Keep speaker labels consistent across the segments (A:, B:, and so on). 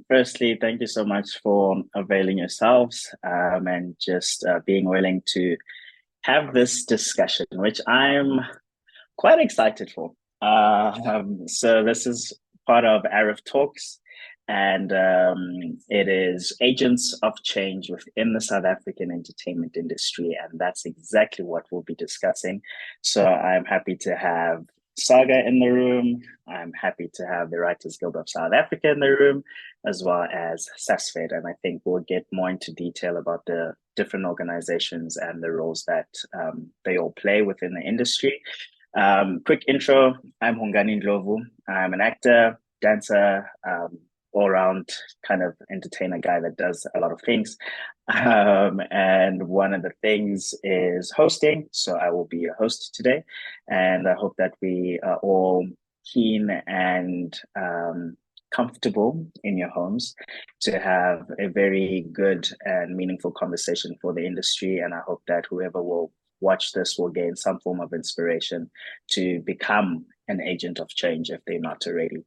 A: Firstly, thank you so much for availing yourselves and just being willing to have this discussion, which I'm quite excited for. So this is part of Ariff Talks, and it is agents of change within the South African entertainment industry, and that's exactly what we'll be discussing. So I'm happy to have Saga in the room. I'm happy to have the Writers Guild of South Africa in the room, as well as SASFED. And I think we'll get more into detail about the different organizations and the roles that they all play within the industry. Quick intro, I'm Hongani Ndlovu. I'm an actor, dancer, all-round kind of entertainer guy that does a lot of things. And one of the things is hosting. So I will be a host today. And I hope that we are all keen and comfortable in your homes to have a very good and meaningful conversation for the industry. And I hope that whoever will watch this will gain some form of inspiration to become an agent of change if they're not already.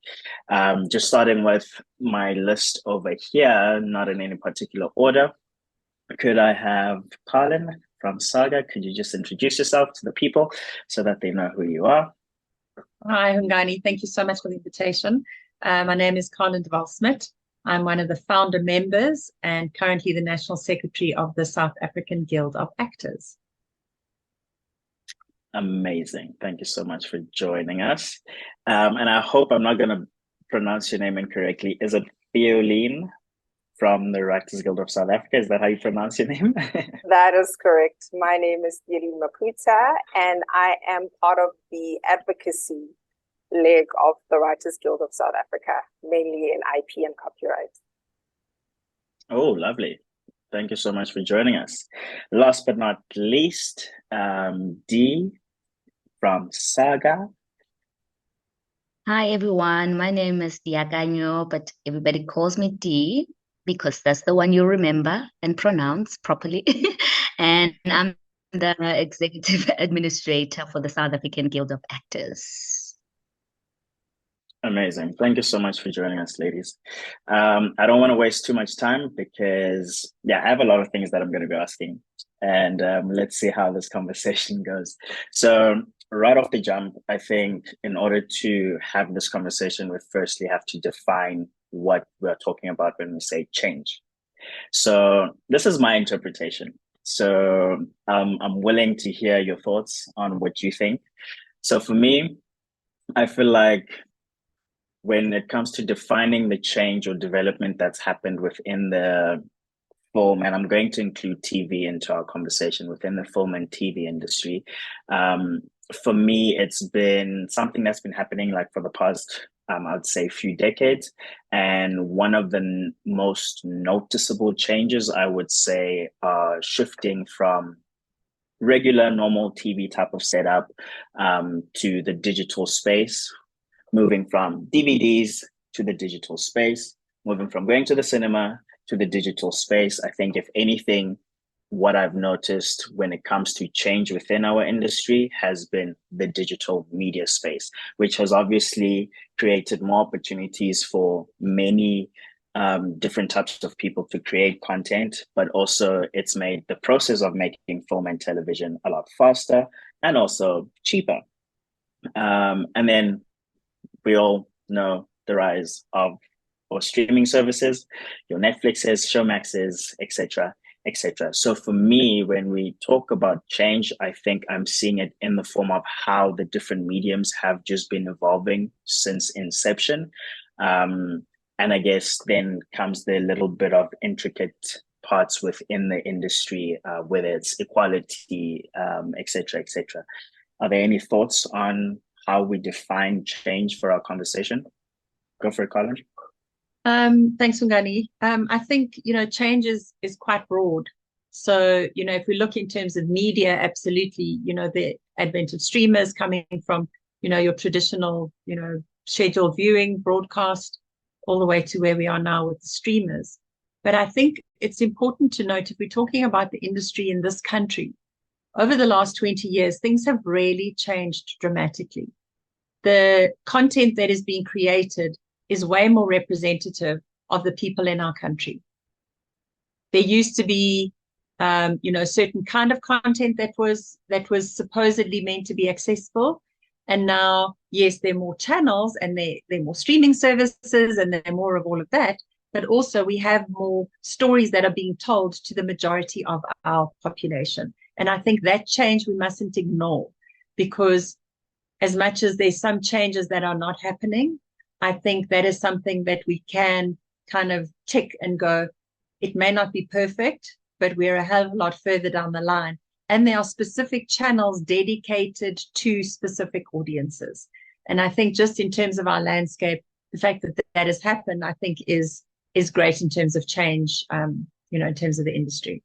A: Just starting with my list over here, not in any particular order. Could I have Colin from Saga? Could you just introduce yourself to the people so that they know who you are?
B: Hi, Hungani. Thank you so much for the invitation. My name is Colin de Waal-Smit. I'm one of the founder members and currently the National Secretary of the South African Guild of Actors.
A: Amazing. Thank you so much for joining us. And I hope I'm not going to pronounce your name incorrectly. Is it Theoline from the Writers Guild of South Africa? Is that how you pronounce your name?
C: That is correct. My name is Theoline Maputa, and I am part of the advocacy leg of the Writers Guild of South Africa, mainly in IP and copyright.
A: Oh, lovely. Thank you so much for joining us. Last but not least, Dee from Saga.
D: Hi, everyone. My name is Diaganyo, but everybody calls me Dee because that's the one you remember and pronounce properly. And I'm the executive administrator for the South African Guild of Actors.
A: Amazing. Thank you so much for joining us, ladies. I don't want to waste too much time because, I have a lot of things that I'm going to be asking. And let's see how this conversation goes. So right off the jump, I think in order to have this conversation, we firstly have to define what we're talking about when we say change. So this is my interpretation. So I'm willing to hear your thoughts on what you think. So for me, I feel like when it comes to defining the change or development that's happened within the film, and I'm going to include TV into our conversation within the film and TV industry. For me, it's been something that's been happening like for the past, I'd say, few decades. And one of the most noticeable changes, I would say, are shifting from regular, normal TV type of setup to the digital space, moving from DVDs to the digital space, moving from going to the cinema to the digital space. I think if anything, what I've noticed when it comes to change within our industry has been the digital media space, which has obviously created more opportunities for many different types of people to create content, but also it's made the process of making film and television a lot faster and also cheaper. And then we all know the rise of or streaming services, your Netflixes, Showmaxes, etc., etc. So for me, when we talk about change, I think I'm seeing it in the form of how the different mediums have just been evolving since inception. And I guess then comes the little bit of intricate parts within the industry, whether it's equality, etc., etc. Are there any thoughts on how we define change for our conversation? Go for it, Colin.
B: Thanks, Ngani. I think, change is quite broad. So, if we look in terms of media, absolutely, the advent of streamers coming from, your traditional, scheduled viewing, broadcast, all the way to where we are now with the streamers. But I think it's important to note, if we're talking about the industry in this country, over the last 20 years, things have really changed dramatically. The content that is being created is way more representative of the people in our country. There used to be, certain kind of content that was supposedly meant to be accessible. And now, yes, there are more channels and there are more streaming services and there are more of all of that. But also we have more stories that are being told to the majority of our population. And I think that change we mustn't ignore, because as much as there's some changes that are not happening, I think that is something that we can kind of tick and go, it may not be perfect, but we're a hell of a lot further down the line. And there are specific channels dedicated to specific audiences. And I think just in terms of our landscape, the fact that that has happened, I think is great in terms of change, in terms of the industry.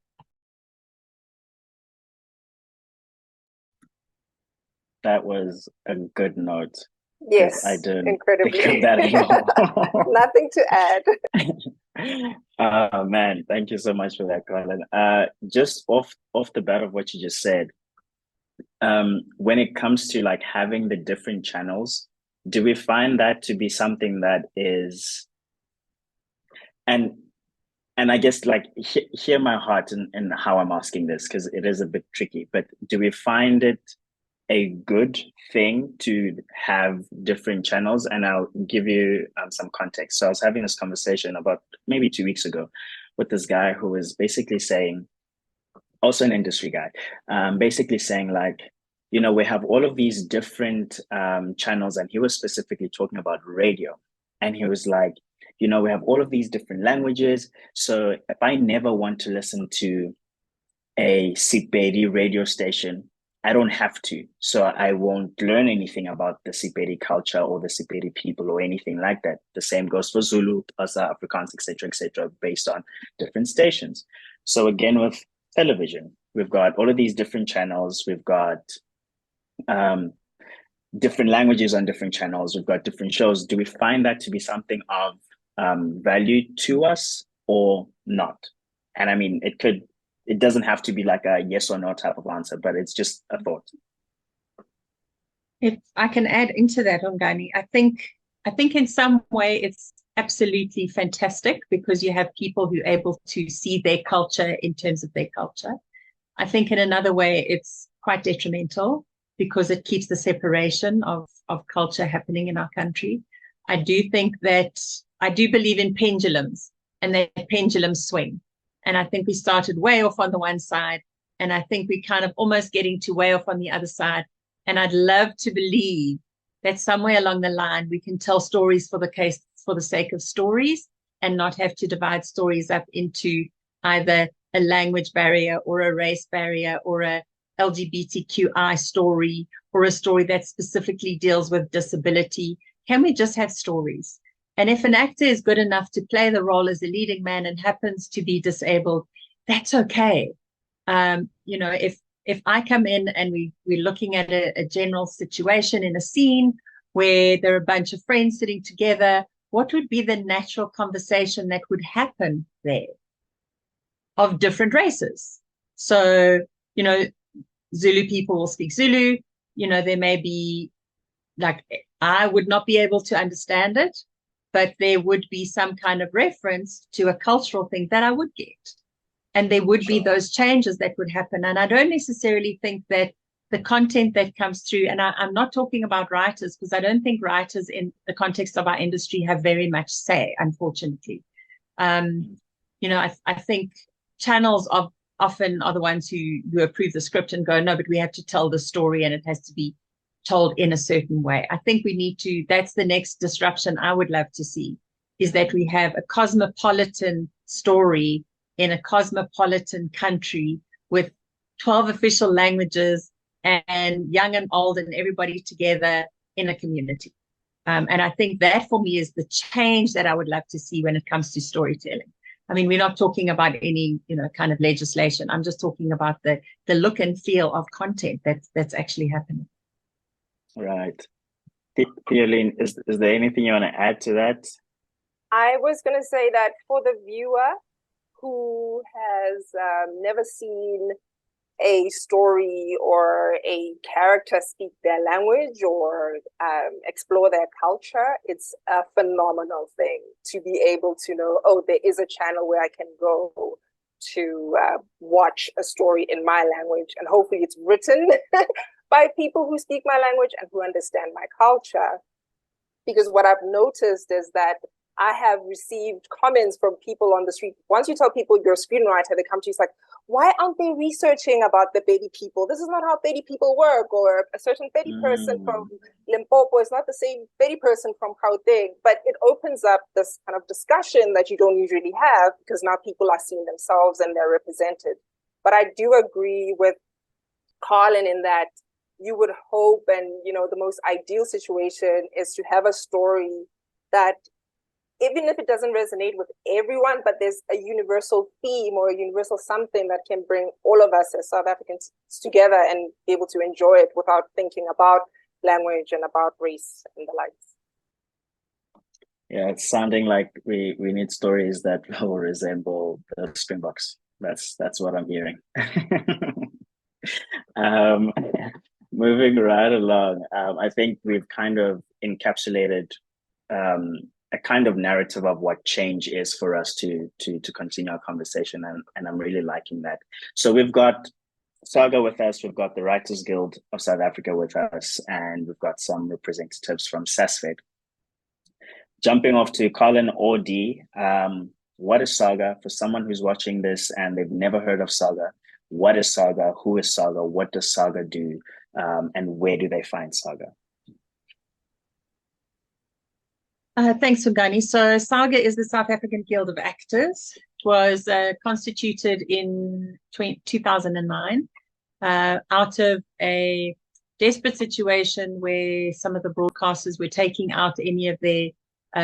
A: That was a good note.
C: Yes,
A: I didn't
C: incredibly.
A: think of that at all.
C: Nothing to add.
A: Man, thank you so much for that, Colin. Just off the bat of what you just said, when it comes to like having the different channels, do we find that to be something that is, and I guess like hear my heart in how I'm asking this, because it is a bit tricky, but do we find it a good thing to have different channels? And I'll give you some context. So I was having this conversation about maybe 2 weeks ago with this guy who was basically saying, also an industry guy, basically saying like, we have all of these different channels, and he was specifically talking about radio. And he was like, we have all of these different languages. So if I never want to listen to a Sithebe radio station, I don't have to. So I won't learn anything about the Sithebe culture or the Sithebe people or anything like that. The same goes for Zulu, Xhosa, Afrikaans, etc., based on different stations. So again, with television, we've got all of these different channels. We've got different languages on different channels. We've got different shows. Do we find that to be something of value to us or not? And I mean, it doesn't have to be like a yes or no type of answer, but it's just a thought.
B: If I can add into that, Ongani, I think in some way it's absolutely fantastic, because you have people who are able to see their culture in terms of their culture. I think in another way it's quite detrimental, because it keeps the separation of culture happening in our country. I do believe in pendulums, and that pendulums swing. And I think we started way off on the one side, and I think we're kind of almost getting to way off on the other side. And I'd love to believe that somewhere along the line we can tell stories for the sake of stories, and not have to divide stories up into either a language barrier or a race barrier or a LGBTQI story or a story that specifically deals with disability. Can we just have stories? And if an actor is good enough to play the role as a leading man and happens to be disabled, that's okay. If I come in and we're looking at a general situation in a scene where there are a bunch of friends sitting together, what would be the natural conversation that would happen there of different races? So, Zulu people will speak Zulu. There may be, like, I would not be able to understand it, but there would be some kind of reference to a cultural thing that I would get. And there would be those changes that would happen. And I don't necessarily think that the content that comes through, and I'm not talking about writers, because I don't think writers in the context of our industry have very much say, unfortunately. You know, I think channels often are the ones who approve the script and go, no, but we have to tell the story and it has to be told in a certain way. I think we need to, that's the next disruption I would love to see, is that we have a cosmopolitan story in a cosmopolitan country with 12 official languages and young and old and everybody together in a community. And I think that for me is the change that I would love to see when it comes to storytelling. I mean, we're not talking about any, you know, kind of legislation. I'm just talking about the look and feel of content that's actually happening.
A: Right. Theoline, is there anything you want to add to that?
C: I was going to say that for the viewer who has never seen a story or a character speak their language or explore their culture, it's a phenomenal thing to be able to know, oh, there is a channel where I can go to watch a story in my language, and hopefully it's written by people who speak my language and who understand my culture. Because what I've noticed is that I have received comments from people on the street. Once you tell people you're a screenwriter, they come to you, it's like, why aren't they researching about the Bedi people? This is not how Bedi people work. Or a certain Bedi person from Limpopo is not the same Bedi person from Gauteng. But it opens up this kind of discussion that you don't usually have, because now people are seeing themselves and they're represented. But I do agree with Colin in that you would hope, and you know, the most ideal situation is to have a story that, even if it doesn't resonate with everyone, but there's a universal theme or a universal something that can bring all of us as South Africans together and be able to enjoy it without thinking about language and about race and the likes.
A: Yeah, it's sounding like we need stories that will resemble the Springboks. That's what I'm hearing. Moving right along, I think we've kind of encapsulated a kind of narrative of what change is for us to continue our conversation, and I'm really liking that. So we've got Saga with us, we've got the Writers Guild of South Africa with us, and we've got some representatives from Sithebe. Jumping off to Colin or Dee, what is Saga? For someone who's watching this and they've never heard of Saga, what is Saga? Who is Saga? What does Saga do? And where do they find Saga?
B: Thanks, Hungani. So Saga is the South African Guild of Actors. It was constituted in 2009 out of a desperate situation where some of the broadcasters were taking out any of their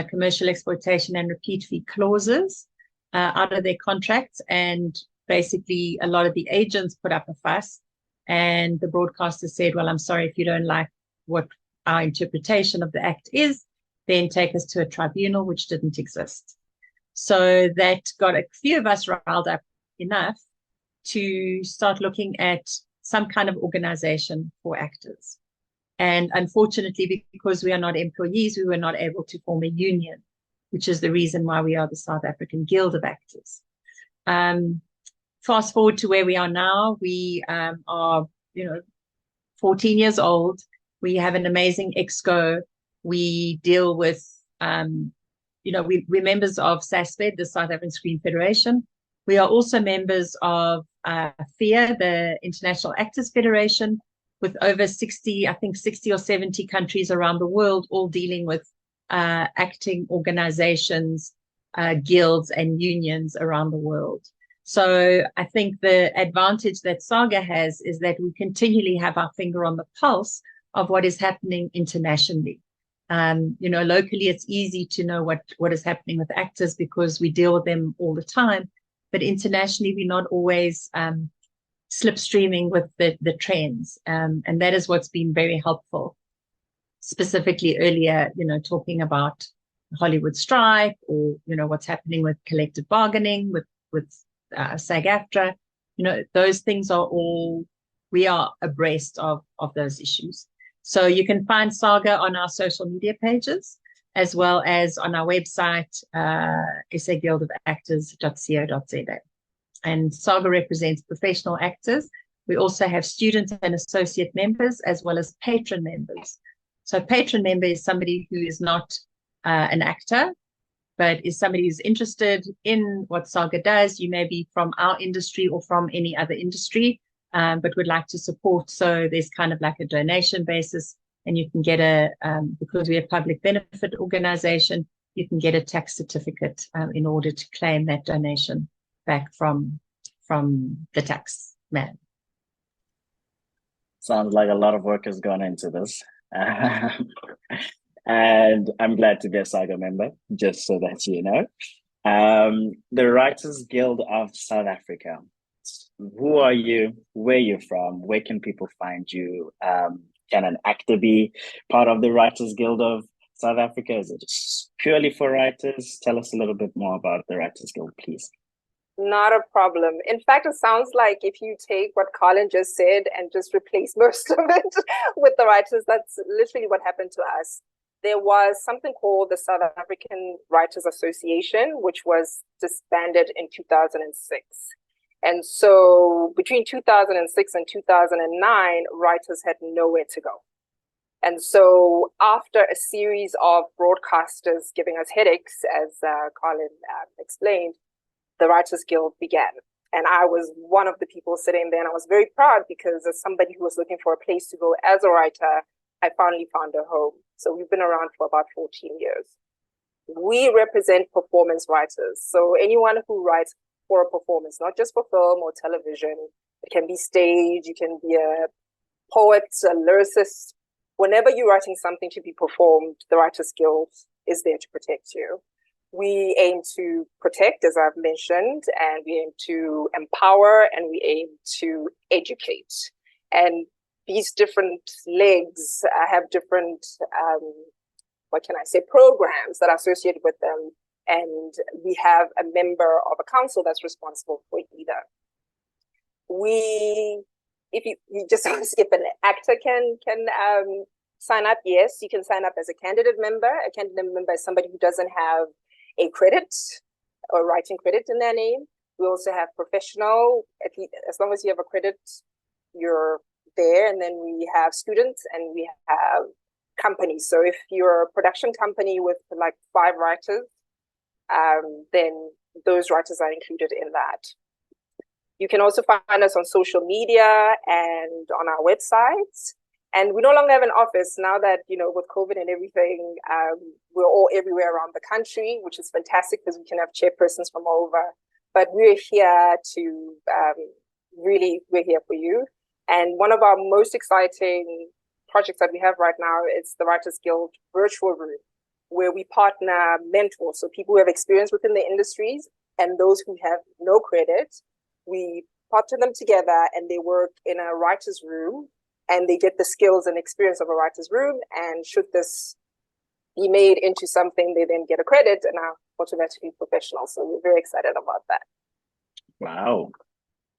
B: commercial exploitation and repeat fee clauses out of their contracts. And basically, a lot of the agents put up a fuss. And the broadcaster said, well, I'm sorry, if you don't like what our interpretation of the act is, then take us to a tribunal, which didn't exist. So that got a few of us riled up enough to start looking at some kind of organization for actors. And unfortunately, because we are not employees, we were not able to form a union, which is the reason why we are the South African Guild of Actors. Fast forward to where we are now, we are, 14 years old. We have an amazing exco. We deal with, we're members of SASFED, the South African Screen Federation. We are also members of FIA, the International Actors Federation, with over 60 or 70 countries around the world, all dealing with acting organizations, guilds and unions around the world. So I think the advantage that Saga has is that we continually have our finger on the pulse of what is happening internationally. Locally, it's easy to know what is happening with actors because we deal with them all the time. But internationally, we're not always slipstreaming with the trends. And that is what's been very helpful. Specifically earlier, talking about Hollywood strike or, what's happening with collective bargaining, with SAG-AFTRA, those things are all, we are abreast of those issues. So you can find Saga on our social media pages, as well as on our website, saguildofactors.co.za. And Saga represents professional actors We also have student and associate members, as well as patron members. So patron member is somebody who is not an actor, but is somebody who's interested in what SAGA does. You may be from our industry or from any other industry, but would like to support. So there's kind of like a donation basis, and you can get because we're a public benefit organization, you can get a tax certificate in order to claim that donation back from the tax man.
A: Sounds like a lot of work has gone into this. And I'm glad to be a SAGA member, just so that you know. The Writers Guild of South Africa. Who are you? Where are you from? Where can people find you? Can an actor be part of the Writers Guild of South Africa? Is it just purely for writers? Tell us a little bit more about the Writers Guild, please.
C: Not a problem. In fact, it sounds like if you take what Colin just said and just replace most of it with the writers, that's literally what happened to us. There was something called the South African Writers Association, which was disbanded in 2006. And so between 2006 and 2009, writers had nowhere to go. And so after a series of broadcasters giving us headaches, as Colin explained, the Writers Guild began. And I was one of the people sitting there, and I was very proud because as somebody who was looking for a place to go as a writer, I finally found a home. So we've been around for about 14 years. We represent performance writers. So anyone who writes for a performance, not just for film or television, it can be stage, you can be a poet, a lyricist. Whenever you're writing something to be performed, the Writers Guild is there to protect you. We aim to protect, as I've mentioned, and we aim to empower, and we aim to educate. And these different legs have different, programs that are associated with them. And we have a member of a council that's responsible for either. If you just skip, an actor can sign up. Yes, you can sign up as a candidate member. A candidate member is somebody who doesn't have a credit or writing credit in their name. We also have professional, as long as you have a credit, you're there. And then we have students and we have companies. So if you're a production company with like 5 writers, then those writers are included in that. You can also find us on social media and on our websites. And we no longer have an office now that, with COVID and everything, we're all everywhere around the country, which is fantastic because we can have chairpersons from all over. But we're here to we're here for you. And one of our most exciting projects that we have right now is the Writers Guild Virtual Room, where we partner mentors, so people who have experience within the industries and those who have no credit. We partner them together and they work in a writer's room and they get the skills and experience of a writer's room. And should this be made into something, they then get a credit and are automatically professional. So we're very excited about that.
A: Wow,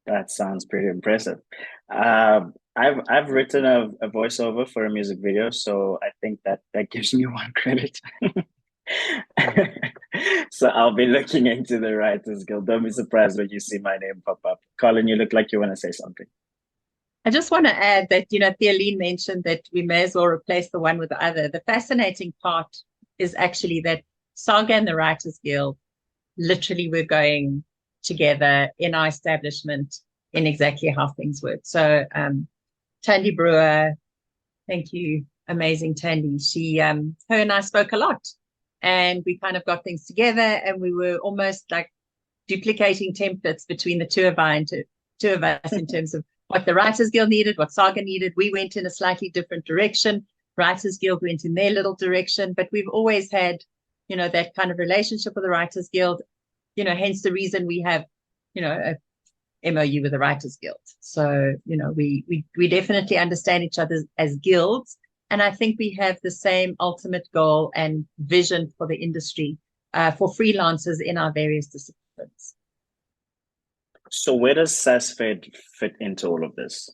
A: that sounds pretty impressive. I've written a voiceover for a music video, so I think that gives me 1 credit. So I'll be looking into the Writers Guild. Don't be surprised when you see my name pop up. Colin, you look like you want to say something.
B: I just want to add that, Theoline mentioned that we may as well replace the one with the other. The fascinating part is actually that SAGA and the Writers Guild literally were going together in our establishment in exactly how things work. So Tandy Brewer, thank you, amazing Tandy. She, her and I spoke a lot and we kind of got things together and we were almost like duplicating templates between the two of us in terms of what the Writers Guild needed, what SAGA needed. We went in a slightly different direction. Writers Guild went in their little direction, but we've always had, that kind of relationship with the Writers Guild, hence the reason we have, a MOU with the Writers Guild. So, we definitely understand each other as guilds. And I think we have the same ultimate goal and vision for the industry, for freelancers in our various disciplines.
A: So where does SASFED fit into all of this?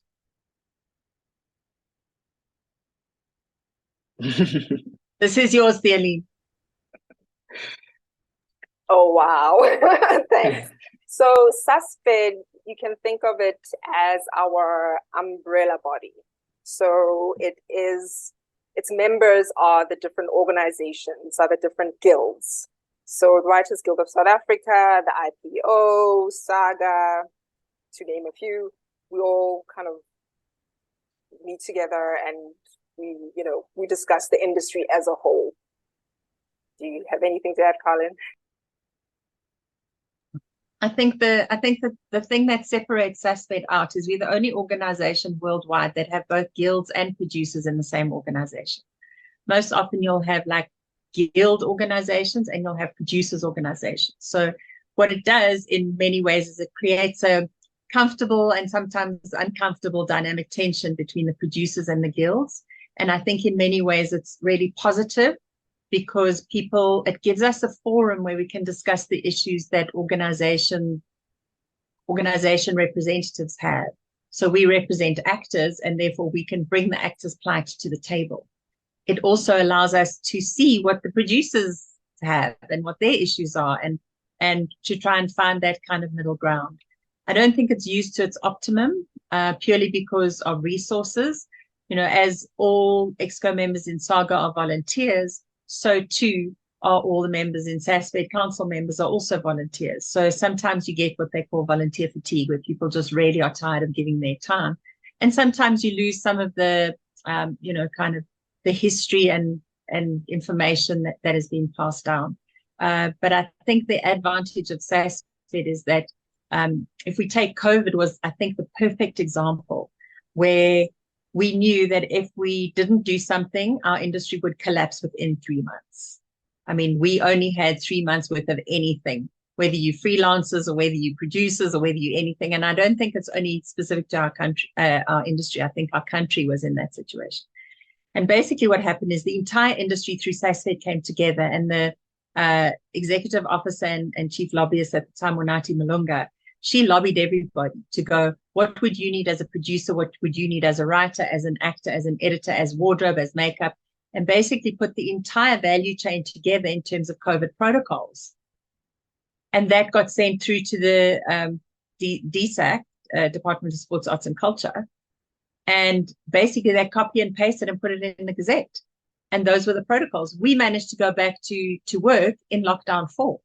B: This is yours, Theoline.
C: Oh, wow. Thanks. So SASFED, you can think of it as our umbrella body. So its members are the different organizations, are the different guilds. So the Writers Guild of South Africa, the IPO, Saga, to name a few, we all kind of meet together and we discuss the industry as a whole. Do you have anything to add, Colin?
B: I think the thing that separates SASPED out is we're the only organization worldwide that have both guilds and producers in the same organization. Most often you'll have like guild organizations and you'll have producers organizations. So what it does in many ways is it creates a comfortable and sometimes uncomfortable dynamic tension between the producers and the guilds. And I think in many ways it's really positive, because it gives us a forum where we can discuss the issues that organization representatives have. So we represent actors, and therefore we can bring the actors' plight to the table. It also allows us to see what the producers have and what their issues are, and to try and find that kind of middle ground. I don't think it's used to its optimum, purely because of resources. As all EXCO members in SAGA are volunteers, so too are all the members in SASPED. Council members are also volunteers. So sometimes you get what they call volunteer fatigue, where people just really are tired of giving their time. And sometimes you lose some of the, kind of the history and information that has been passed down. But I think the advantage of SASPED is that if we take COVID was, I think, the perfect example, where we knew that if we didn't do something, our industry would collapse within 3 months. I mean, we only had 3 months worth of anything, whether you freelancers or whether you producers or whether you anything. And I don't think it's only specific to our country, our industry. I think our country was in that situation. And basically what happened is the entire industry through SASPED came together, and the executive officer and chief lobbyist at the time, Wanati Malunga, she lobbied everybody to go, what would you need as a producer? What would you need as a writer, as an actor, as an editor, as wardrobe, as makeup? And basically put the entire value chain together in terms of COVID protocols. And that got sent through to the DSAC, Department of Sports, Arts and Culture. And basically they copy and pasted and put it in the Gazette. And those were the protocols. We managed to go back to work in lockdown 4,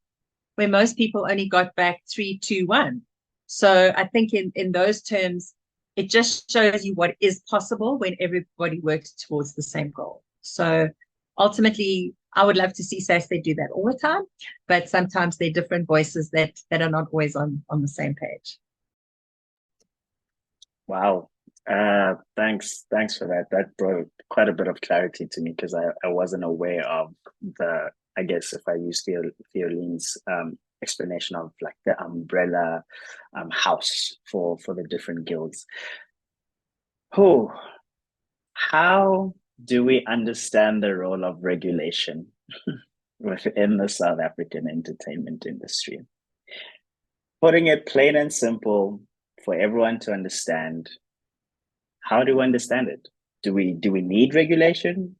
B: where most people only got back 3, 2, 1. So I think in those terms, it just shows you what is possible when everybody works towards the same goal. So ultimately, I would love to see SASPED do that all the time, but sometimes there are different voices that are not always on the same page.
A: Wow. Thanks for that. That brought quite a bit of clarity to me, because I wasn't aware of the, I guess if I use Theoline's explanation of like the umbrella house for the different guilds. How do we understand the role of regulation within the South African entertainment industry? Putting it plain and simple for everyone to understand, how do we understand it? Do we need regulation?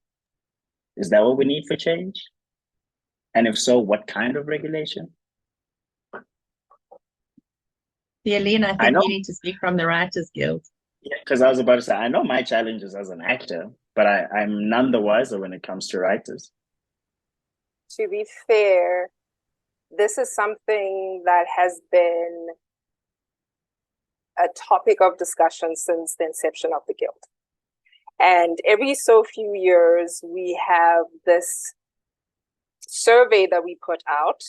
A: Is that what we need for change? And if so, what kind of regulation?
B: Theoline, I think you need to speak from the Writers Guild.
A: Yeah, because I was about to say, I know my challenges as an actor, but I'm none the wiser when it comes to writers.
C: To be fair, this is something that has been a topic of discussion since the inception of the Guild. And every so few years, we have this survey that we put out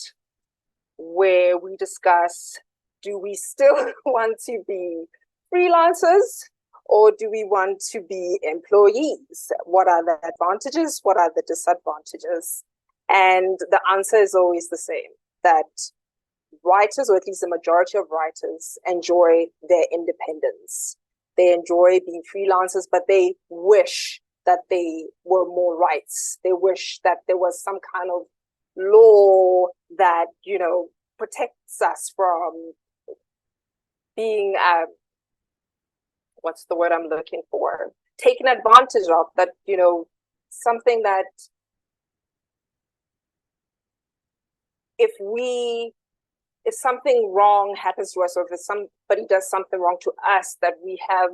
C: where we discuss, do we still want to be freelancers or do we want to be employees? What are the advantages? What are the disadvantages? And the answer is always the same, that writers, or at least the majority of writers, enjoy their independence. They enjoy being freelancers, but they wish that they were more rights. They wish that there was some kind of law that, protects us from being, what's the word I'm looking for? Taken advantage of, that, something that if we if something wrong happens to us, or if somebody does something wrong to us, that we have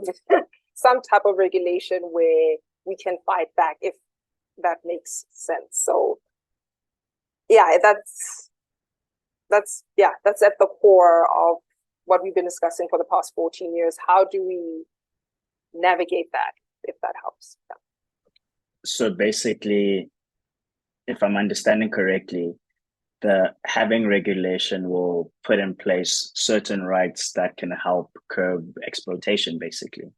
C: some type of regulation where we can fight back, if that makes sense. So yeah, that's at the core of what we've been discussing for the past 14 years. How do we navigate that, if that helps? Yeah.
A: So basically, if I'm understanding correctly, the having regulation will put in place certain rights that can help curb exploitation, basically.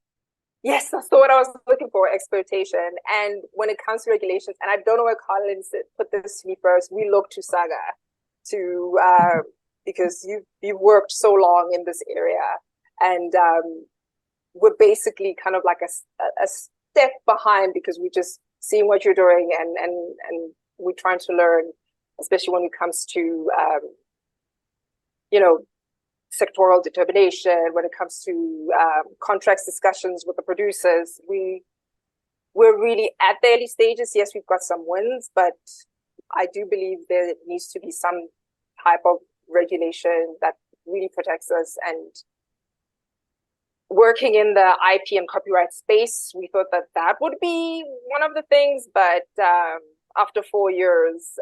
C: Yes, that's the word I was looking for, exploitation. And when it comes to regulations, and I don't know where Colin put this to me first, we look to Saga because you've worked so long in this area, and we're basically kind of like a step behind, because we just seeing what you're doing, and we're trying to learn, especially when it comes to sectoral determination, when it comes to contracts discussions with the producers. We're really at the early stages. Yes, we've got some wins, but I do believe there needs to be some type of regulation that really protects us. And working in the IP and copyright space, we thought that would be one of the things, but after 4 years,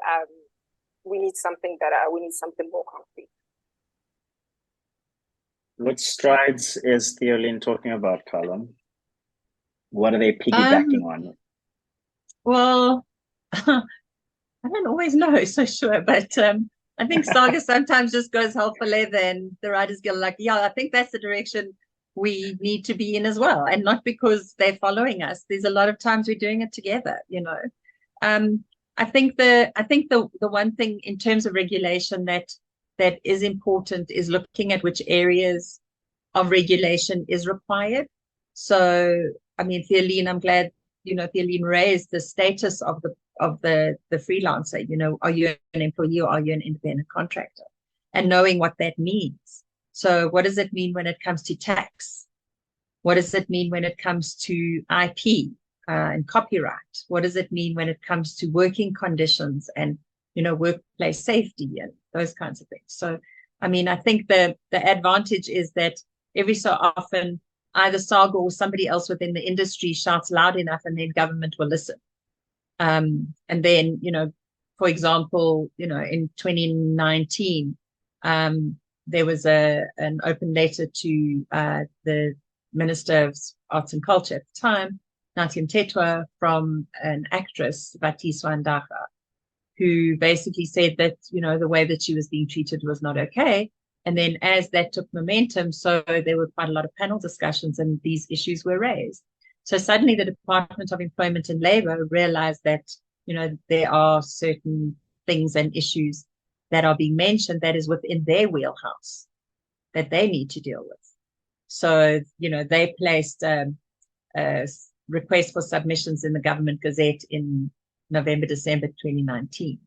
C: we need something better. We need something more concrete.
A: What strides is Theoline talking about, Colin? What are they piggybacking on?
B: Well, I don't always know so sure, but I think Saga sometimes just goes hell for leather, and the Writers Guild like, yeah, I think that's the direction we need to be in as well. And not because they're following us. There's a lot of times we're doing it together, I think the one thing in terms of regulation that is important is looking at which areas of regulation is required. So, I mean, Theoline, I'm glad, Theoline raised the status of the freelancer. Are you an employee or are you an independent contractor? And knowing what that means. So what does it mean when it comes to tax? What does it mean when it comes to IP and copyright? What does it mean when it comes to working conditions and workplace safety and those kinds of things? So, I mean, I think the advantage is that every so often either Saga or somebody else within the industry shouts loud enough, and then government will listen. And then, for example, in 2019, there was an open letter to the Minister of Arts and Culture at the time, Nathi Mthethwa, from an actress, Batiswa Ndaka, who basically said that, the way that she was being treated was not okay. And then as that took momentum, so there were quite a lot of panel discussions and these issues were raised. So suddenly the Department of Employment and Labor realized that, there are certain things and issues that are being mentioned that is within their wheelhouse that they need to deal with. So, they placed a request for submissions in the Government Gazette in November, December 2019,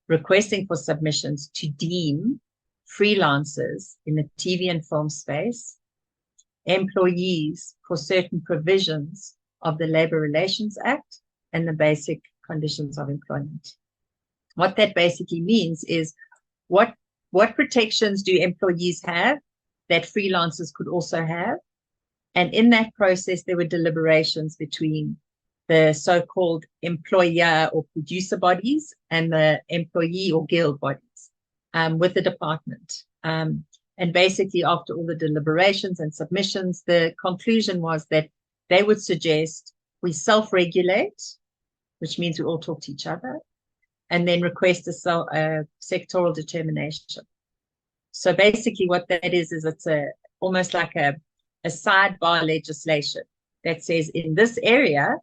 B: requesting for submissions to deem freelancers in the TV and film space employees for certain provisions of the Labour Relations Act and the Basic Conditions of Employment. What that basically means is what protections do employees have that freelancers could also have? And in that process, there were deliberations between the so-called employer or producer bodies and the employee or guild bodies with the department. And basically, after all the deliberations and submissions, the conclusion was that they would suggest we self-regulate, which means we all talk to each other, and then request a sectoral determination. So basically what that is it's almost like a sidebar legislation that says in this area,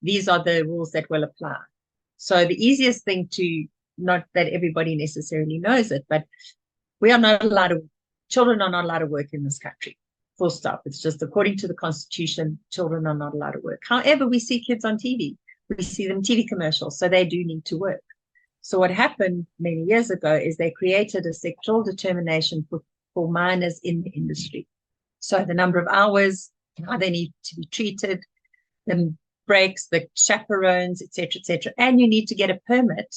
B: these are the rules that will apply. So the easiest thing not that everybody necessarily knows it, but children are not allowed to work in this country, full stop. It's just according to the Constitution, children are not allowed to work. However, we see kids on TV. We see them TV commercials, so they do need to work. So what happened many years ago is they created a sectoral determination for minors in the industry. So the number of hours, how they need to be treated, the breaks, the chaperones, etc., and you need to get a permit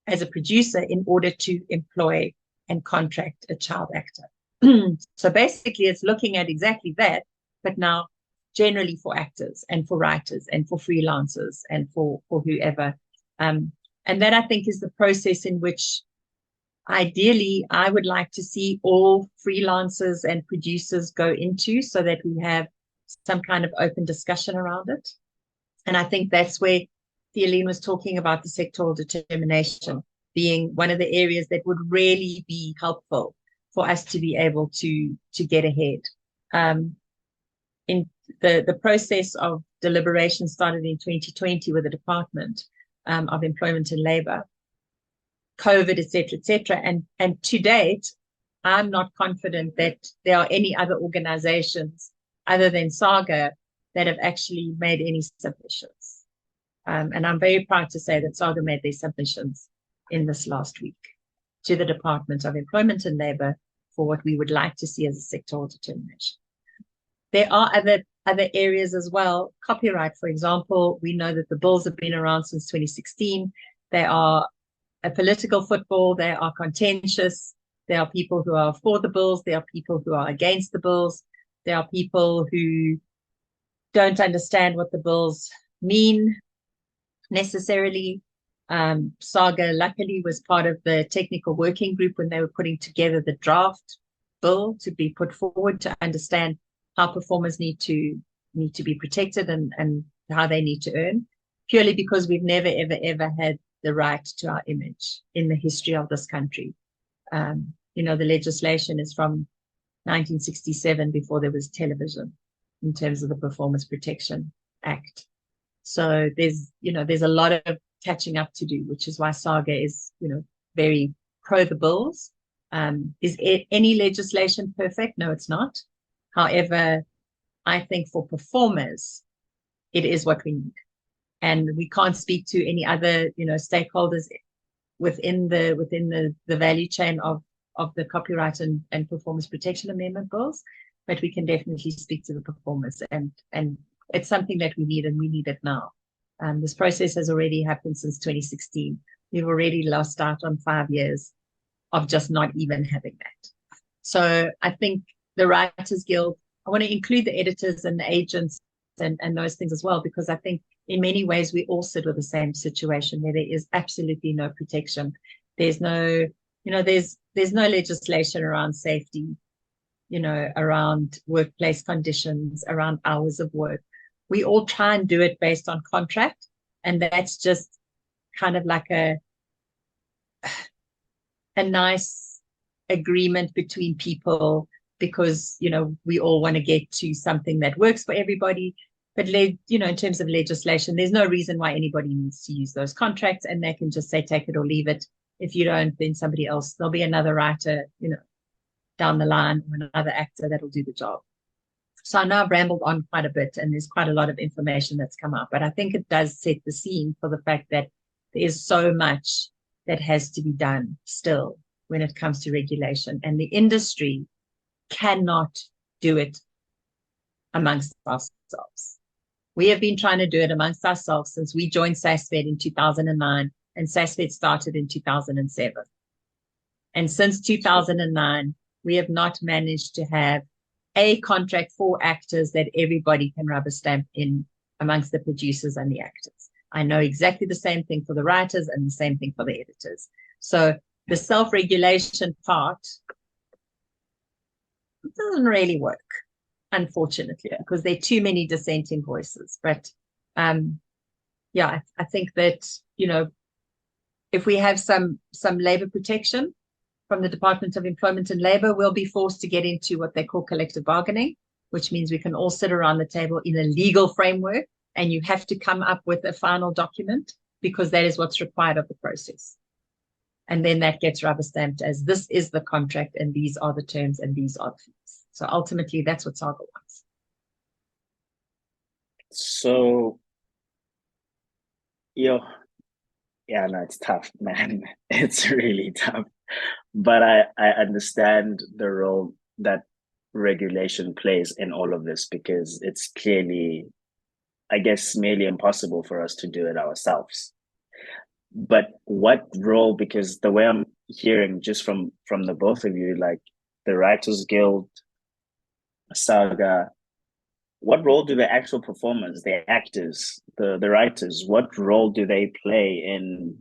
B: as a producer in order to employ and contract a child actor. So basically, it's looking at exactly that, but now generally for actors and for writers and for freelancers and for whoever. And that, I think, is the process in which ideally I would like to see all freelancers and producers go into, so that we have some kind of open discussion around it. And I think that's where Theoline was talking about the sectoral determination being one of the areas that would really be helpful for us to be able to get ahead. In the process of deliberation started in 2020 with the Department of Employment and Labour, COVID, et cetera. And to date, I'm not confident that there are any other organizations other than SAGA that have actually made any submissions. And I'm very proud to say that SAGA made their submissions in this last week to the Department of Employment and Labour for what we would like to see as a sectoral determination. There are other areas as well. Copyright, for example, we know that the bills have been around since 2016. They are a political football. They are contentious. There are people who are for the bills. There are people who are against the bills. There are people who don't understand what the bills mean necessarily. SAGA, luckily, was part of the technical working group when they were putting together the draft bill to be put forward to understand how performers need to be protected and how they need to earn, purely because we've never, ever had the right to our image in the history of this country. The legislation is from 1967, before there was television, in terms of the Performance Protection Act. So there's a lot of catching up to do, which is why SAGA is, very pro the bills. Is any legislation perfect? No, it's not. However, I think for performers, it is what we need. And we can't speak to any other, stakeholders within the value chain of the copyright and performance protection amendment bills, but we can definitely speak to the performers, and it's something that we need, and we need it now. This process has already happened since 2016. We've already lost out on 5 years of just not even having that. So I think the Writers Guild, I want to include the editors and the agents and those things as well, because I think in many ways we all sit with the same situation where there is absolutely no protection. There's no, there's no legislation around safety, around workplace conditions, around hours of work. We all try and do it based on contract, and that's just kind of like a nice agreement between people, because we all want to get to something that works for everybody. But in terms of legislation, there's no reason why anybody needs to use those contracts, and they can just say take it or leave it. If you don't, then somebody else, there'll be another writer, down the line, or another actor that'll do the job. So I know I've rambled on quite a bit, and there's quite a lot of information that's come up, but I think it does set the scene for the fact that there is so much that has to be done still when it comes to regulation, and the industry cannot do it amongst ourselves. We have been trying to do it amongst ourselves since we joined SASFED in 2009, and SASFED started in 2007. And since 2009, we have not managed to have a contract for actors that everybody can rubber stamp in amongst the producers and the actors. I know exactly the same thing for the writers and the same thing for the editors. So the self-regulation part doesn't really work, unfortunately, because there are too many dissenting voices. But I think that, if we have some labor protection from the Department of Employment and Labour, we'll be forced to get into what they call collective bargaining, which means we can all sit around the table in a legal framework, and you have to come up with a final document, because that is what's required of the process. And then that gets rubber stamped as this is the contract, and these are the terms, and these are the fees. So ultimately, that's what SAGA wants.
A: So, no, it's tough, man. It's really tough. But I understand the role that regulation plays in all of this, because it's clearly, I guess, merely impossible for us to do it ourselves. But what role, because the way I'm hearing just from the both of you, like the Writers Guild saga, what role do the actual performers, the actors, the writers, what role do they play in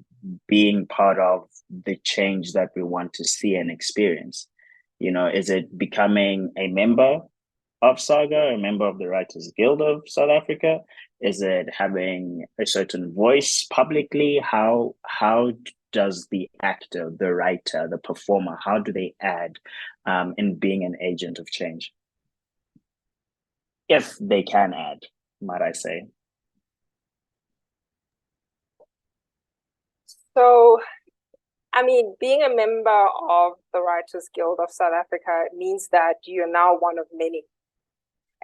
A: being part of the change that we want to see and experience? You know, is it becoming a member of Saga, a member of the Writers Guild of South Africa? Is it having a certain voice publicly? How does the actor, the writer, the performer, how do they add in being an agent of change? If they can add, might I say.
C: So, I mean, being a member of the Writers Guild of South Africa means that you're now one of many.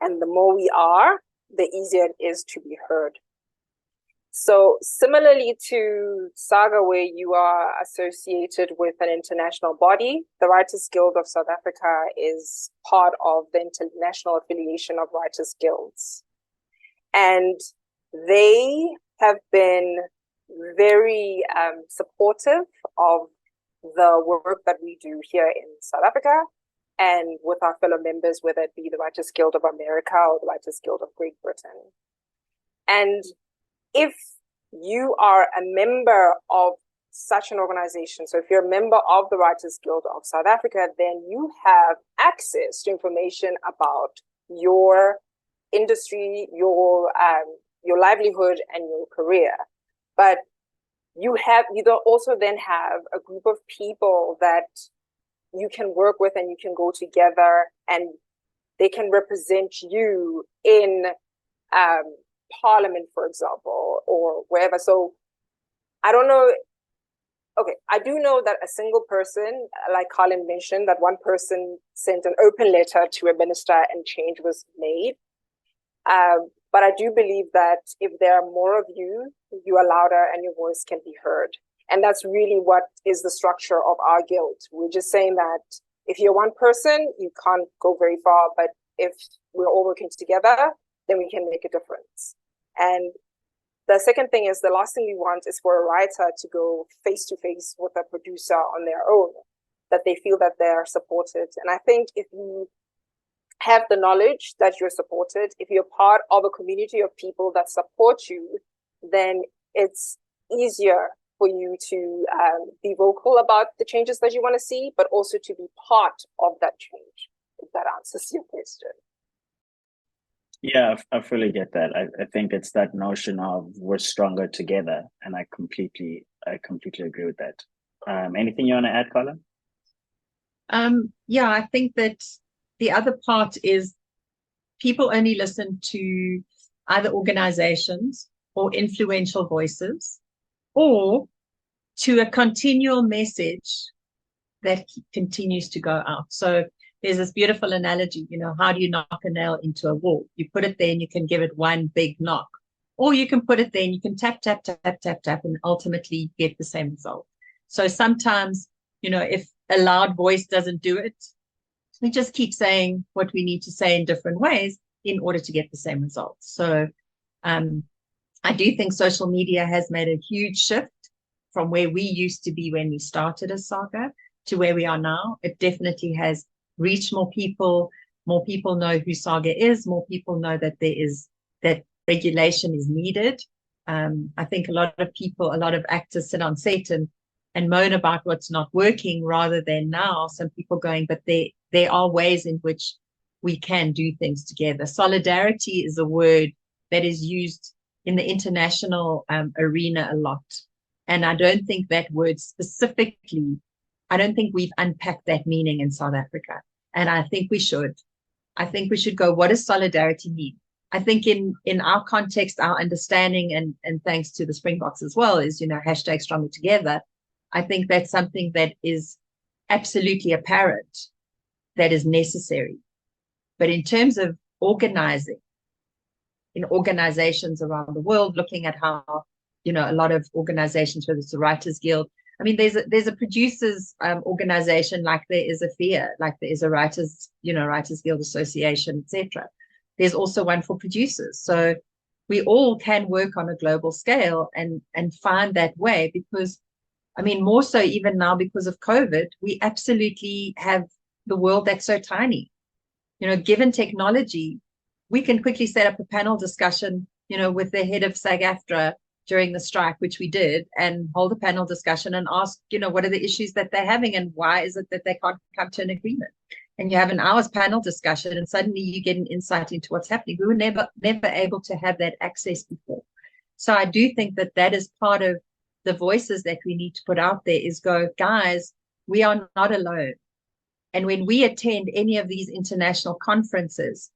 C: And the more we are, the easier it is to be heard. So similarly to Saga, where you are associated with an international body, the Writers Guild of South Africa is part of the International Affiliation of Writers Guilds. And they have been very supportive of the work that we do here in South Africa and with our fellow members, whether it be the Writers Guild of America or the Writers Guild of Great Britain. And if you are a member of such an organization, so if you're a member of the Writers Guild of South Africa, then you have access to information about your industry, your livelihood, and your career. But you also then have a group of people that you can work with and you can go together and they can represent you in Parliament, for example, or wherever. So I don't know. Okay, I do know that a single person, like Colin mentioned, that one person sent an open letter to a minister and change was made. But I do believe that if there are more of you, you are louder and your voice can be heard. And that's really what is the structure of our guild. We're just saying that if you're one person, you can't go very far. But if we're all working together, then we can make a difference. And the second thing is, the last thing we want is for a writer to go face to face with a producer on their own, that they feel that they are supported. And I think if you have the knowledge that you're supported, if you're part of a community of people that support you, then it's easier for you to be vocal about the changes that you want to see, but also to be part of that change, if that answers your question.
A: Yeah, I fully get that. I think it's that notion of we're stronger together, and I completely agree with that. Anything you want to add, Colin?
B: Yeah, I think that the other part is people only listen to either organizations or influential voices, or to a continual message that continues to go out. So there's this beautiful analogy, how do you knock a nail into a wall? You put it there and you can give it one big knock, or you can put it there and you can tap, tap, tap, tap, tap, and ultimately get the same result. So sometimes, if a loud voice doesn't do it, we just keep saying what we need to say in different ways in order to get the same results. So I do think social media has made a huge shift from where we used to be when we started as Saga to where we are now. It definitely has reached more people. More people know who Saga is. More people know that that regulation is needed. I think a lot of actors sit on set and moan about what's not working, rather than now some people going, but there are ways in which we can do things together. Solidarity is a word that is used in the international arena a lot. And I don't think that word specifically, I don't think we've unpacked that meaning in South Africa. And I think we should. I think we should go, what does solidarity mean? I think in our context, our understanding, and thanks to the Springboks as well, is, hashtag stronger together. I think that's something that is absolutely apparent, that is necessary. But in terms of organizing, in organizations around the world, looking at how, a lot of organizations, whether it's the Writers Guild, I mean, there's a producers organization, like there is a FIA, like there is a Writers Guild Association, etc. There's also one for producers. So we all can work on a global scale and find that way, because I mean, more so even now because of COVID, we absolutely have the world that's so tiny. You know, given technology, we can quickly set up a panel discussion, you know, with the head of SAG-AFTRA during the strike, which we did, and hold a panel discussion and ask, you know, what are the issues that they're having and why is it that they can't come to an agreement? And you have an hour's panel discussion and suddenly you get an insight into what's happening. We were never able to have that access before. So I do think that that is part of the voices that we need to put out there is go, guys, we are not alone. And when we attend any of these international conferences,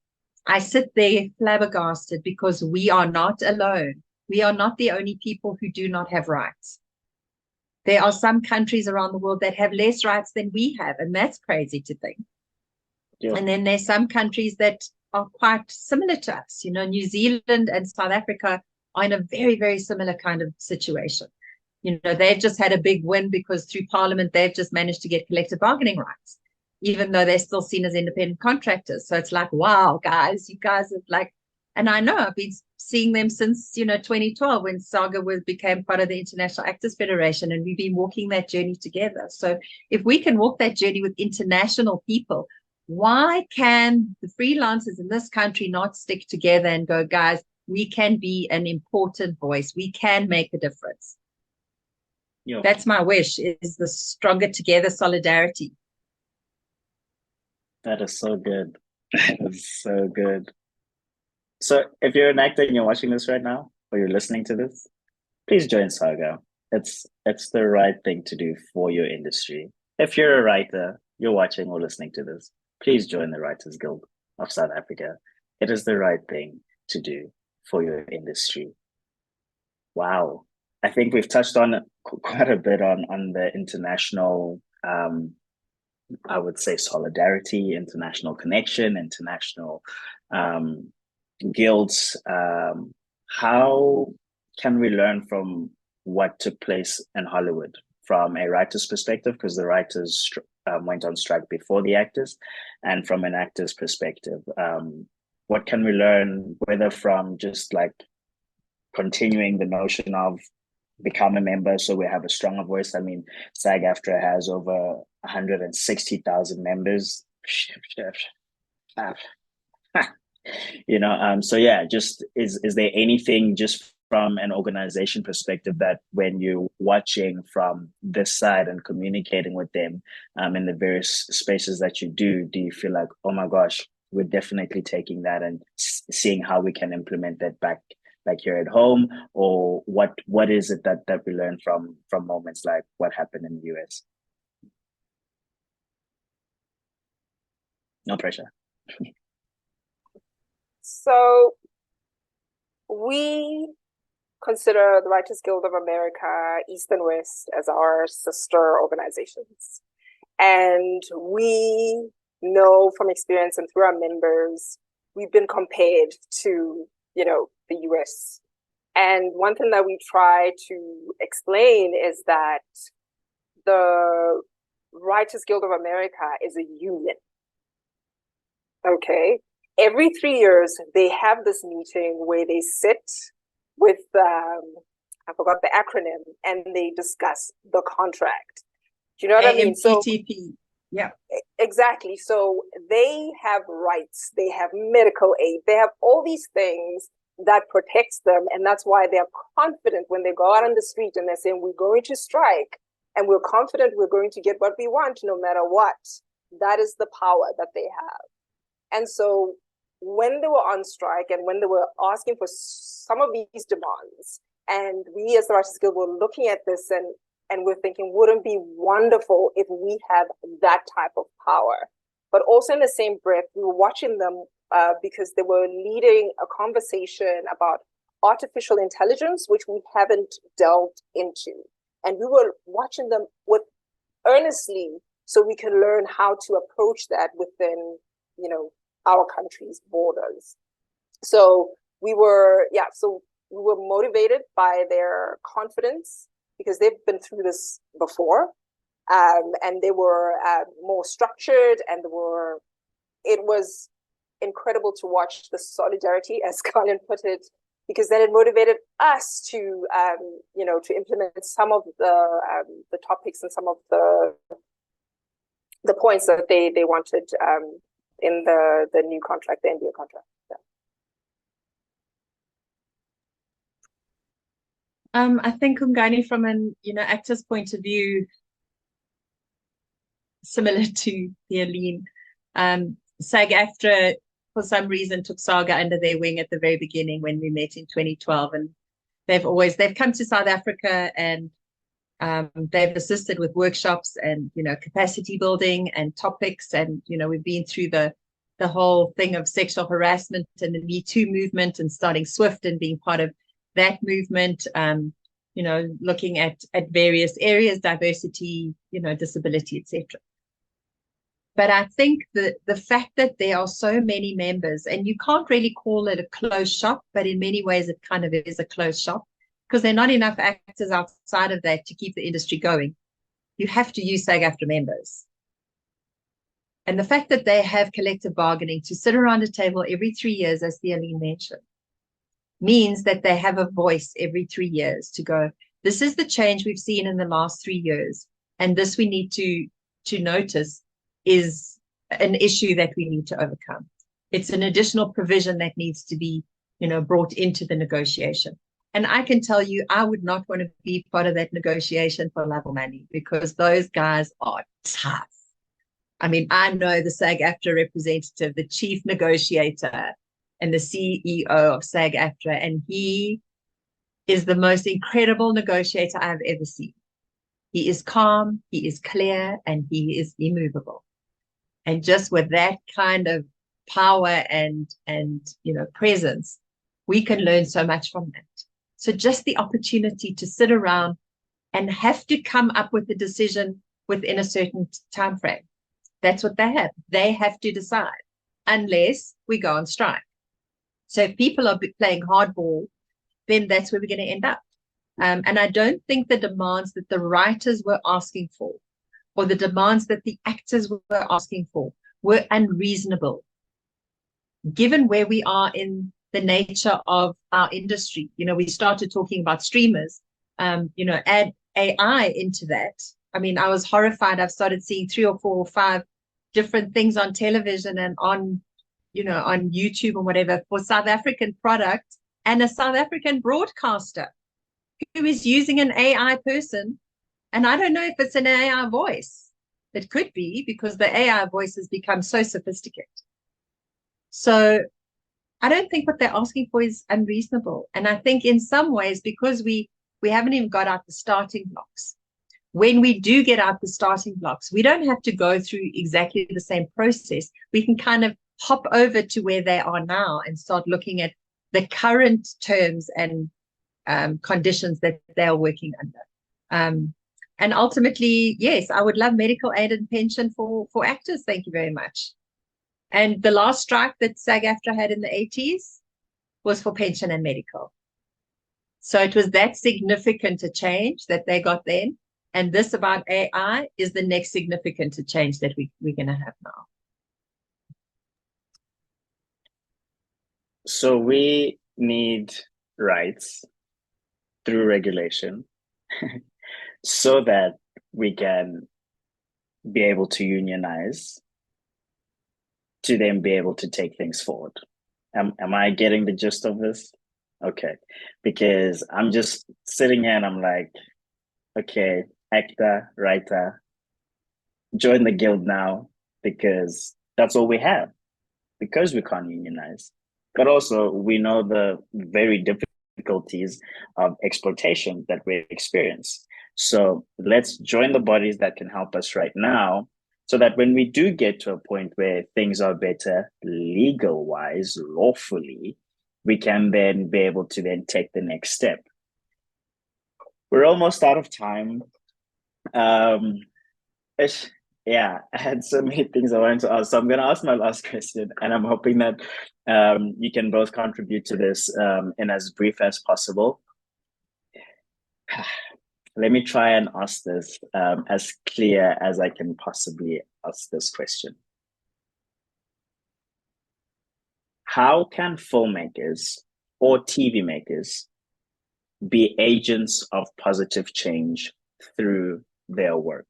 B: I sit there flabbergasted because we are not alone. We are not the only people who do not have rights. There are some countries around the world that have less rights than we have, and that's crazy to think. Yeah. And then there's some countries that are quite similar to us. You know, New Zealand and South Africa are in a very, very similar kind of situation. You know, they've just had a big win because through Parliament, they've just managed to get collective bargaining rights, even though they're still seen as independent contractors. So it's like, wow, guys, you guys have like, and I know I've been seeing them since, you know, 2012 when SAGA became part of the International Actors Federation, and we've been walking that journey together. So if we can walk that journey with international people, why can the freelancers in this country not stick together and go, guys, we can be an important voice. We can make a difference. Yeah. That's my wish, is the stronger together solidarity.
A: That is so good. That is so good. So if you're an actor and you're watching this right now, or you're listening to this, please join SAGA. It's the right thing to do for your industry. If you're a writer, you're watching or listening to this, please join the Writers Guild of South Africa. It is the right thing to do for your industry. Wow. I think we've touched on quite a bit on the international, I would say, solidarity, international connection, international guilds. How can we learn from what took place in Hollywood from a writer's perspective? Because the writers went on strike before the actors, and from an actor's perspective, what can we learn, whether from just like continuing the notion of become a member so we have a stronger voice? I mean, SAG-AFTRA has over 160,000 members. You know, so yeah, just is there anything just from an organization perspective that when you're watching from this side and communicating with them in the various spaces that you do you feel like, oh my gosh, we're definitely taking that and seeing how we can implement that back here at home? Or what is it that we learn from moments like what happened in the US? No pressure.
C: So we consider the Writers Guild of America, East and West, as our sister organizations. And we know from experience and through our members, we've been compared to, you know, the US. And one thing that we try to explain is that the Writers Guild of America is a union. Okay. Every 3 years, they have this meeting where they sit with, I forgot the acronym, and they discuss the contract. Do you know what I mean?
B: So, yeah.
C: Exactly. So they have rights, they have medical aid, they have all these things that protects them. And that's why they're confident when they go out on the street and they're saying, we're going to strike, and we're confident we're going to get what we want no matter what. That is the power that they have. And so when they were on strike and when they were asking for some of these demands, and we as the Writers Guild were looking at this and we're thinking, wouldn't it be wonderful if we had that type of power? But also in the same breath, we were watching them because they were leading a conversation about artificial intelligence, which we haven't delved into. And we were watching them with earnestly so we can learn how to approach that within, you know, our country's borders. So we were motivated by their confidence because they've been through this before, and they were more structured, and it was incredible to watch the solidarity, as Colin put it, because then it motivated us to, you know, to implement some of the topics and some of the points that they wanted in the new contract, the NDA contract.
B: I think Umgani, from an actor's point of view, similar to Aline, SAG-AFTRA for some reason took Saga under their wing at the very beginning when we met in 2012, and they've come to South Africa, and they've assisted with workshops and capacity building and topics, and we've been through the whole thing of sexual harassment and the Me Too movement, and starting Swift and being part of that movement, looking at various areas, diversity, disability, etc. But I think the fact that there are so many members, and you can't really call it a closed shop, but in many ways it kind of is a closed shop, because there are not enough actors outside of that to keep the industry going. You have to use SAG-AFTRA members. And the fact that they have collective bargaining to sit around a table every 3 years, as Aline mentioned, means that they have a voice every 3 years to go, this is the change we've seen in the last 3 years, and this we need to notice is an issue that we need to overcome. It's an additional provision that needs to be, brought into the negotiation. And I can tell you, I would not want to be part of that negotiation for love or money, because those guys are tough. I mean, I know the SAG-AFTRA representative, the chief negotiator, and the CEO of SAG-AFTRA, and he is the most incredible negotiator I've ever seen. He is calm, he is clear, and he is immovable. And just with that kind of power and presence, we can learn so much from that. So just the opportunity to sit around and have to come up with a decision within a certain time frame. That's what they have. They have to decide, unless we go on strike. So if people are playing hardball, then that's where we're going to end up. And I don't think the demands that the writers were asking for, or the demands that the actors were asking for, were unreasonable. Given where we are in the nature of our industry, we started talking about streamers, add AI into that. I mean, I was horrified. I've started seeing 3 or 4 or 5 different things on television and on YouTube and whatever for South African product, and a South African broadcaster who is using an AI person. And I don't know if it's an AI voice. It could be, because the AI voice has become so sophisticated. So I don't think what they're asking for is unreasonable. And I think in some ways, because we haven't even got out the starting blocks, when we do get out the starting blocks, we don't have to go through exactly the same process. We can kind of hop over to where they are now and start looking at the current terms and conditions that they're working under. And ultimately, yes, I would love medical aid and pension for actors. Thank you very much. And the last strike that SAG-AFTRA had in the 80s was for pension and medical. So it was that significant a change that they got then. And this about AI is the next significant change that we're going to have now.
A: So we need rights through regulation so that we can be able to unionize, to then be able to take things forward. Am I getting the gist of this? Okay. Because I'm just sitting here and I'm like, okay, actor, writer, join the guild now, because that's all we have, because we can't unionize. But also we know the very difficulties of exploitation that we experience. So let's join the bodies that can help us right now, so that when we do get to a point where things are better legal-wise, lawfully, we can then be able to then take the next step. We're almost out of time. Yeah, I had so many things I wanted to ask. So I'm going to ask my last question, and I'm hoping that you can both contribute to this in as brief as possible. Let me try and ask this as clear as I can possibly ask this question. How can filmmakers or TV makers be agents of positive change through their work?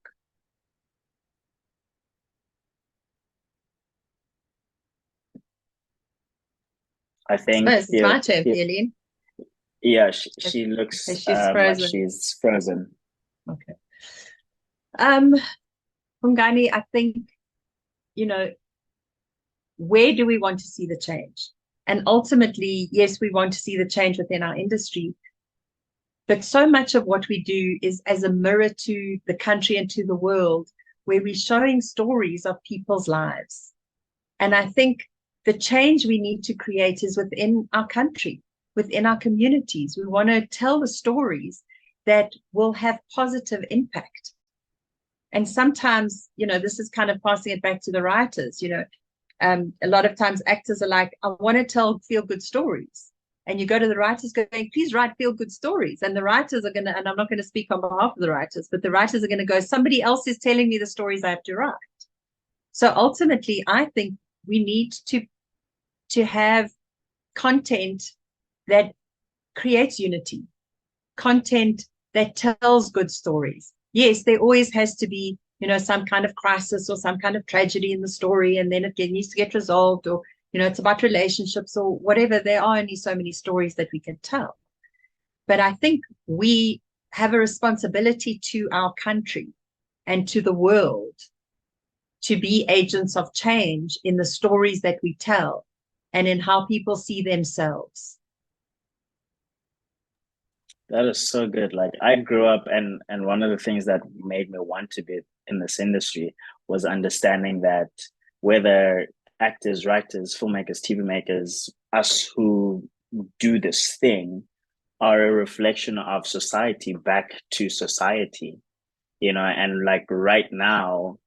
A: I think
B: it's my turn, Eileen.
A: Yeah, she looks
B: she's frozen.
A: like she's frozen.
B: Okay. Hungani, I think, where do we want to see the change? And ultimately, yes, we want to see the change within our industry. But so much of what we do is as a mirror to the country and to the world, where we're showing stories of people's lives. And I think the change we need to create is within our country, within our communities. We want to tell the stories that will have positive impact. And sometimes, this is kind of passing it back to the writers, a lot of times actors are like, I want to tell feel-good stories. And you go to the writers going, please write feel-good stories. And the writers are going to, and I'm not going to speak on behalf of the writers, but the writers are going to go, somebody else is telling me the stories I have to write. So ultimately, I think we need to have content that creates unity, content that tells good stories. Yes, there always has to be, some kind of crisis or some kind of tragedy in the story, and then it needs to get resolved, or, it's about relationships or whatever. There are only so many stories that we can tell. But I think we have a responsibility to our country and to the world to be agents of change in the stories that we tell and in how people see themselves.
A: That is so good. Like, I grew up, and one of the things that made me want to be in this industry was understanding that whether actors, writers, filmmakers, TV makers, us who do this thing are a reflection of society back to society, and like right now,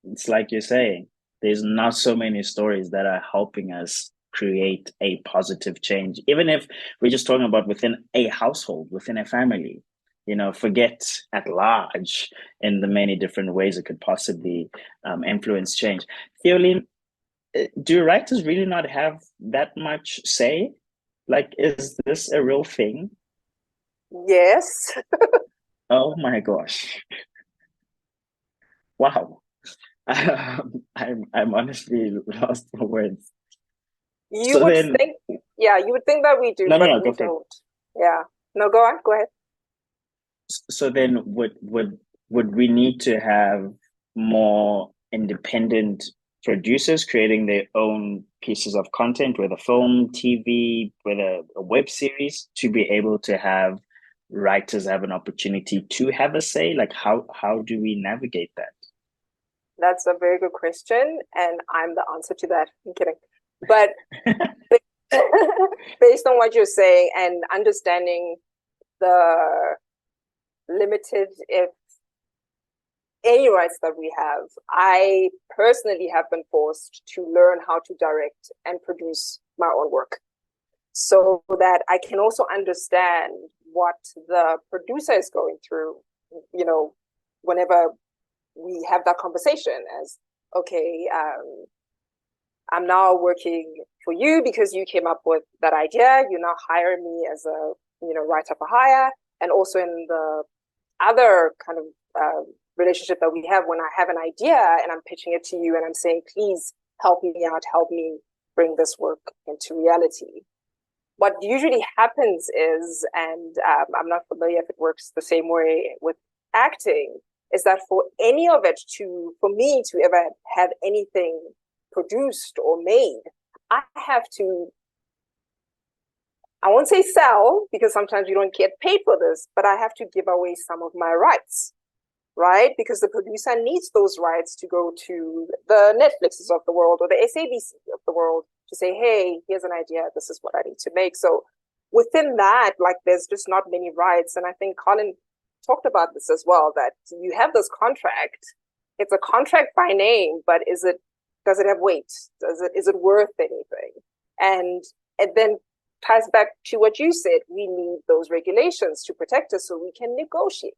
A: it's like you're saying, there's not so many stories that are helping us create a positive change, even if we're just talking about within a household, within a family, forget at large in the many different ways it could possibly influence change. Theoline, do writers really not have that much say? Like, is this a real thing?
C: Yes.
A: Oh my gosh. Wow. I'm honestly lost for words.
C: You would think that we do, but we don't. Yeah. No, go on. Go ahead.
A: So then would we need to have more independent producers creating their own pieces of content, whether film, TV, whether a web series, to be able to have writers have an opportunity to have a say? Like, how do we navigate that?
C: That's a very good question, and I'm the answer to that. I'm kidding. But based on what you're saying and understanding the limited, if any, rights that we have, I personally have been forced to learn how to direct and produce my own work, so that I can also understand what the producer is going through, whenever we have that conversation as, okay, I'm now working for you because you came up with that idea. You now hire me as a, writer for hire. And also in the other kind of relationship that we have, when I have an idea and I'm pitching it to you and I'm saying, please help me out, help me bring this work into reality. What usually happens is, and I'm not familiar if it works the same way with acting, is that for any of it for me to ever have anything produced or made, I have to, I won't say sell, because sometimes you don't get paid for this, but I have to give away some of my rights, right? Because the producer needs those rights to go to the Netflixes of the world or the SABC of the world to say, hey, here's an idea, this is what I need to make. So within that, like, there's just not many rights. And I think Colin talked about this as well, that you have this contract. It's a contract by name, but does it have weight? Is it worth anything? And it then ties back to what you said. We need those regulations to protect us so we can negotiate.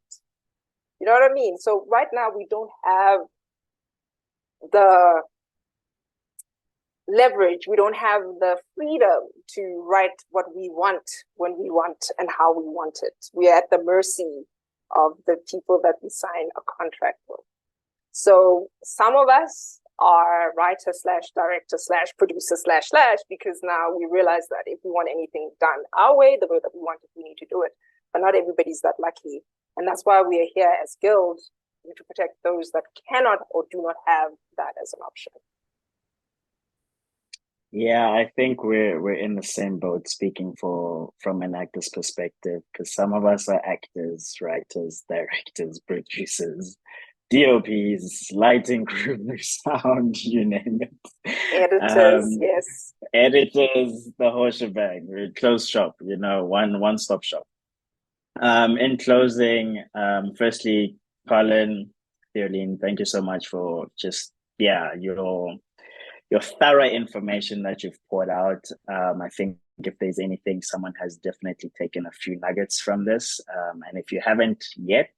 C: You know what I mean? So right now we don't have leverage. We don't have the freedom to write what we want, when we want, and how we want it. We are at the mercy of the people that we sign a contract with. So some of us are writer slash director slash producer slash because now we realize that if we want anything done our way, the way that we want it, we need to do it. But not everybody's that lucky. And that's why we are here as Guild, to protect those that cannot or do not have that as an option.
A: Yeah, I think we're in the same boat, speaking from an actor's perspective, because some of us are actors, writers, directors, producers, DOPs, lighting crew, sound, you name it.
C: Editors, yes.
A: Editors, the whole shebang. We're a closed shop, one-stop shop. In closing, firstly, Colin, Theoline, thank you so much for just your thorough information that you've poured out. I think if there's anything, someone has definitely taken a few nuggets from this. And if you haven't yet,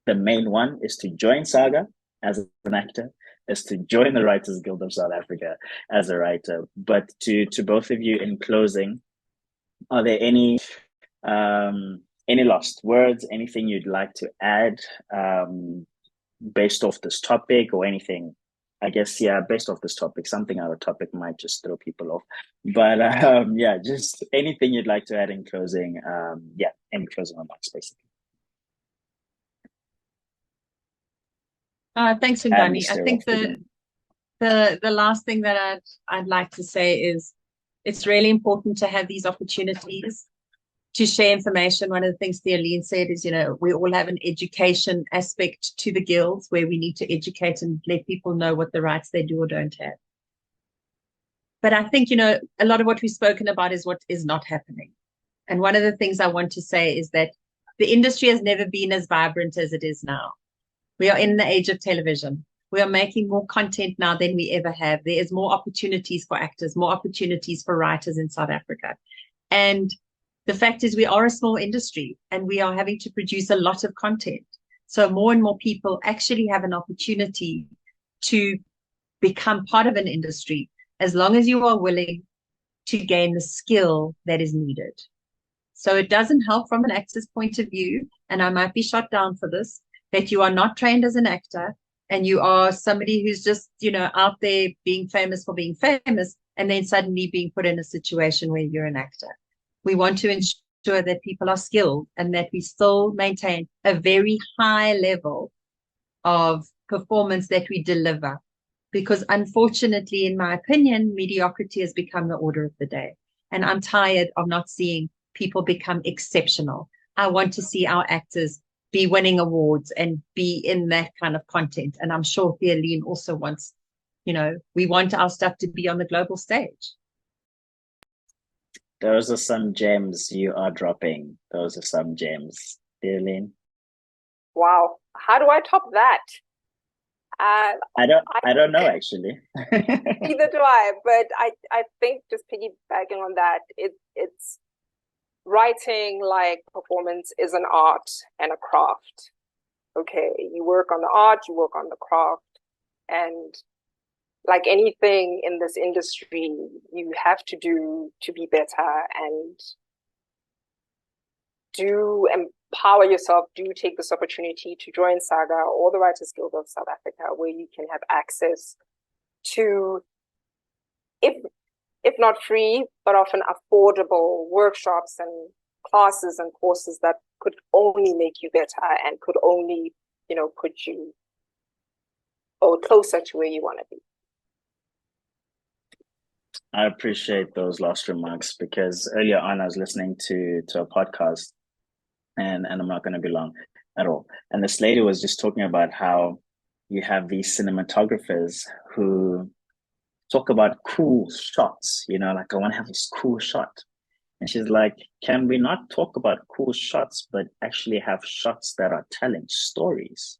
A: the main one is to join Saga as an actor, is to join the Writers Guild of South Africa as a writer. But to both of you, in closing, are there any last words, anything you'd like to add based off this topic, or anything? I guess, based off this topic, something out of topic might just throw people off. But just anything you'd like to add in closing. Any closing remarks, basically.
B: Thanks, Ngani. I think the last thing that I'd like to say is it's really important to have these opportunities to share information. One of the things Theoline said is, we all have an education aspect to the guilds where we need to educate and let people know what the rights they do or don't have. But I think, a lot of what we've spoken about is what is not happening. And one of the things I want to say is that the industry has never been as vibrant as it is now. We are in the age of television. We are making more content now than we ever have. There is more opportunities for actors, more opportunities for writers in South Africa. And the fact is we are a small industry and we are having to produce a lot of content. So more and more people actually have an opportunity to become part of an industry as long as you are willing to gain the skill that is needed. So it doesn't help from an actor's point of view, and I might be shot down for this, that you are not trained as an actor and you are somebody who's just, out there being famous for being famous and then suddenly being put in a situation where you're an actor. We want to ensure that people are skilled and that we still maintain a very high level of performance that we deliver. Because unfortunately, in my opinion, mediocrity has become the order of the day. And I'm tired of not seeing people become exceptional. I want to see our actors be winning awards and be in that kind of content. And I'm sure Theoline also wants, we want our stuff to be on the global stage.
A: Those are some gems you are dropping. Those are some gems. Theoline?
C: Wow. How do I top that?
A: I don't know, actually.
C: Neither do I, but I think just piggybacking on that, it's writing like performance is an art and a craft. Okay, you work on the art, you work on the craft, and like anything in this industry, you have to do to be better and do empower yourself. Do take this opportunity to join Saga or the Writers Guild of South Africa, where you can have access to, if not free, but often affordable workshops and classes and courses that could only make you better and could only, put you closer to where you want to be.
A: I appreciate those last remarks, because earlier on I was listening to a podcast, and I'm not going to be long at all. And this lady was just talking about how you have these cinematographers who talk about cool shots, like I want to have this cool shot. And she's like, can we not talk about cool shots, but actually have shots that are telling stories?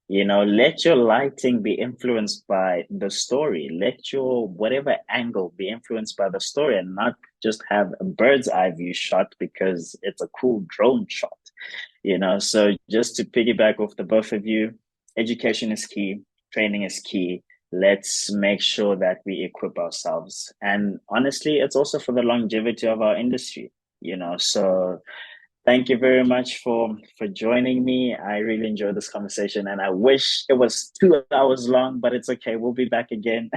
A: Let your lighting be influenced by the story. Let your whatever angle be influenced by the story, and not just have a bird's eye view shot because it's a cool drone shot. So just to piggyback off the both of you, education is key, training is key, let's make sure that we equip ourselves. And honestly, it's also for the longevity of our industry, so thank you very much for joining me. I really enjoyed this conversation, and I wish it was 2 hours long, but it's okay. We'll be back again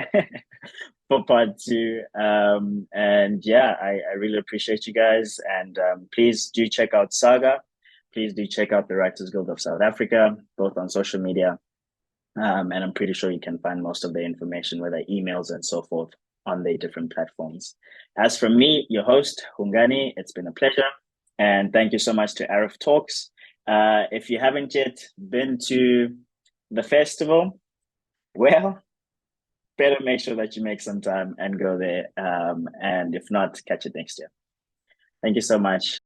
A: for part two. And yeah, I really appreciate you guys. And please do check out Saga. Please do check out the Writers Guild of South Africa, both on social media. And I'm pretty sure you can find most of the information, whether emails and so forth, on the different platforms. As for me, your host, Hungani, it's been a pleasure. And thank you so much to Ariff Talks. If you haven't yet been to the festival, well, better make sure that you make some time and go there. And if not, catch it next year. Thank you so much.